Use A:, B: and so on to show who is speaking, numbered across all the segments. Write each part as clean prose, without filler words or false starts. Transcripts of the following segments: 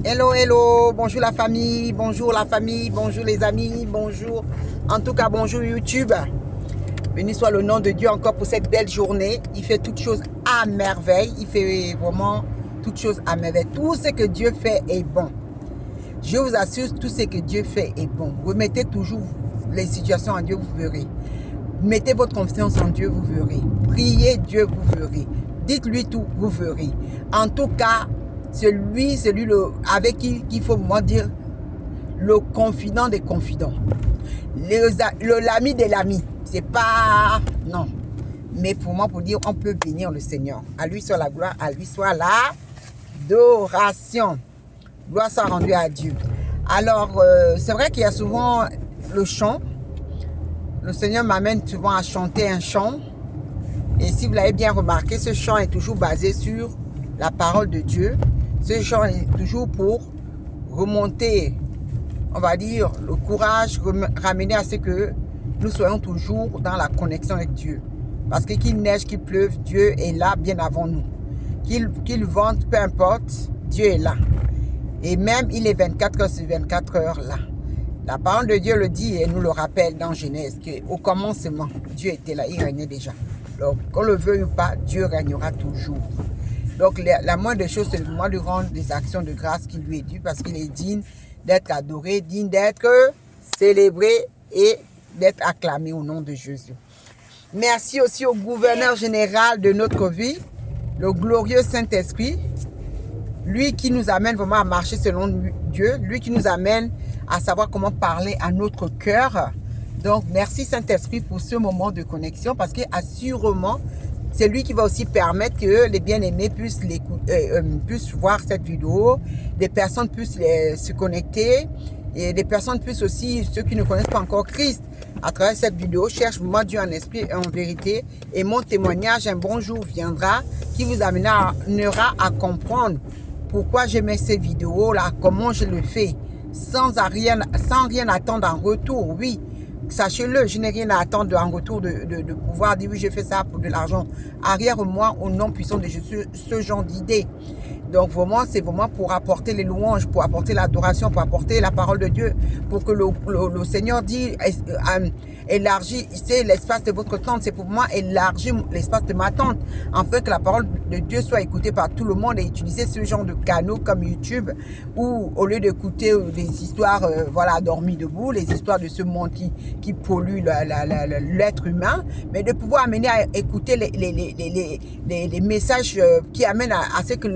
A: Hello, hello, bonjour la famille, bonjour les amis, bonjour, en tout cas bonjour YouTube. Béni soit le nom de Dieu encore pour cette belle journée. Il fait toutes choses à merveille, il fait vraiment toutes choses à merveille. Tout ce que Dieu fait est bon. Je vous assure, tout ce que Dieu fait est bon. Vous mettez toujours les situations en Dieu, vous verrez. Mettez votre confiance en Dieu, vous verrez. Priez Dieu, vous verrez. Dites-lui tout, vous verrez. En tout cas, celui avec qui il faut vraiment dire le confident des confidents. L'ami de l'ami. C'est pas... Non. Mais pour moi, pour dire, on peut bénir le Seigneur. À lui soit la gloire, à lui soit l'adoration. Gloire soit rendue à Dieu. Alors, c'est vrai qu'il y a souvent le chant. Le Seigneur m'amène souvent à chanter un chant. Et si vous l'avez bien remarqué, ce chant est toujours basé sur la parole de Dieu. Ce chant est toujours pour remonter, on va dire, le courage, ramener à ce que nous soyons toujours dans la connexion avec Dieu. Parce que qu'il neige, qu'il pleuve, Dieu est là bien avant nous. Qu'il vente, peu importe, Dieu est là. Et même, il est 24 heures sur 24 heures là. La parole de Dieu le dit et nous le rappelle dans Genèse qu'au commencement, Dieu était là, il régnait déjà. Donc, qu'on le veuille ou pas, Dieu régnera toujours. Donc, la moindre des choses, c'est le moment de rendre des actions de grâce qui lui est due parce qu'il est digne d'être adoré, digne d'être célébré et d'être acclamé au nom de Jésus. Merci aussi au gouverneur général de notre vie, le glorieux Saint-Esprit, lui qui nous amène vraiment à marcher selon Dieu, lui qui nous amène à savoir comment parler à notre cœur. Donc, merci Saint-Esprit pour ce moment de connexion parce que assurément, c'est lui qui va aussi permettre que les bien-aimés puissent voir cette vidéo, des personnes puissent se connecter et des personnes puissent aussi, ceux qui ne connaissent pas encore Christ, à travers cette vidéo, cherche moi Dieu en esprit et en vérité. Et mon témoignage, un bon jour viendra qui vous amènera à comprendre pourquoi je mets ces vidéos-là, comment je le fais, sans rien attendre en retour, oui. Sachez-le, je n'ai rien à attendre en retour de pouvoir dire oui, je fais ça pour de l'argent. Arrière moi, au nom puissant de Jésus, ce genre d'idée. Donc vraiment, c'est vraiment pour apporter les louanges, pour apporter l'adoration, pour apporter la parole de Dieu, pour que le Seigneur dit, élargissez l'espace de votre tente. C'est pour moi élargir l'espace de ma tente, afin que la parole de Dieu soit écoutée par tout le monde et utiliser ce genre de canaux comme YouTube, où au lieu d'écouter des histoires, voilà, dormies debout, les histoires de ce monde qui pollue l'être humain, mais de pouvoir amener à écouter les messages qui amènent à ce que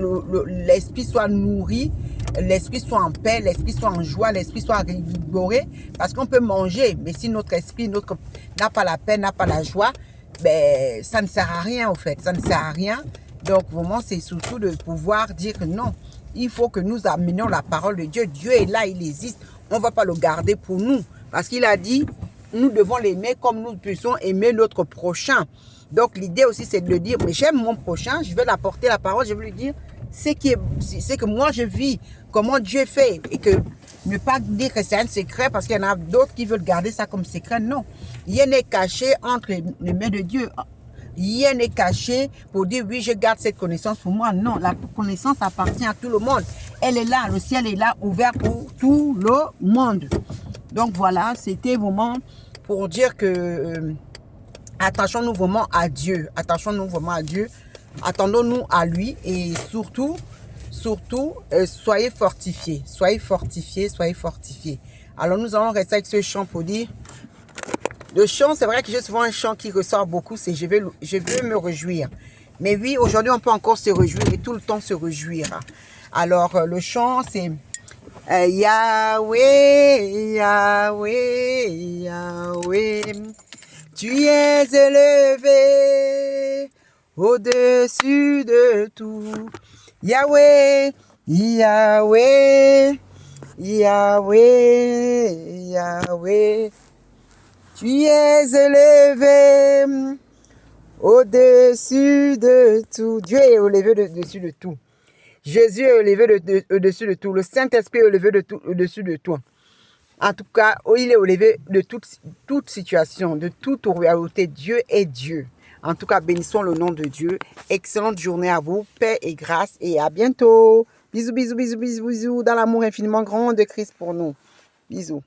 A: l'esprit soit nourri, l'esprit soit en paix, l'esprit soit en joie, l'esprit soit rigoré, parce qu'on peut manger, mais si notre esprit n'a pas la paix, n'a pas la joie, ben, ça ne sert à rien au fait, ça ne sert à rien. Donc vraiment, c'est surtout de pouvoir dire que non, il faut que nous amenions la parole de Dieu. Dieu est là, il existe, on ne va pas le garder pour nous, parce qu'il a dit, nous devons l'aimer comme nous puissions aimer notre prochain. Donc l'idée aussi, c'est de le dire, mais j'aime mon prochain, je vais l'apporter la parole, je vais lui dire c'est que moi je vis, comment Dieu fait, et que ne pas dire que c'est un secret parce qu'il y en a d'autres qui veulent garder ça comme secret. Non, rien n'est caché entre les mains de Dieu. Rien n'est caché pour dire oui, je garde cette connaissance pour moi. Non, la connaissance appartient à tout le monde. Elle est là, le ciel est là, ouvert pour tout le monde. Donc voilà, c'était vraiment pour dire que attachons-nous vraiment à Dieu. Attachons-nous vraiment à Dieu. Attendons-nous à lui et surtout, soyez fortifiés. Soyez fortifiés, soyez fortifiés. Alors nous allons rester avec ce chant pour dire. Le chant, c'est vrai que j'ai souvent un chant qui ressort beaucoup, c'est je veux me réjouir. Mais oui, aujourd'hui on peut encore se réjouir et tout le temps se réjouir. Alors le chant c'est Yahweh, Yahweh, Yahweh, tu es élevé au-dessus de tout. Yahweh, Yahweh, Yahweh, Yahweh, tu es élevé au-dessus de tout. Dieu est élevé au-dessus de tout. Jésus est élevé au-dessus de tout. Le Saint-Esprit est élevé au-dessus de tout. En tout cas, il est élevé de toute situation, de toute réalité. Dieu est Dieu. En tout cas, bénissons le nom de Dieu. Excellente journée à vous. Paix et grâce et à bientôt. Bisous, bisous, bisous, bisous, bisous, dans l'amour infiniment grand de Christ pour nous. Bisous.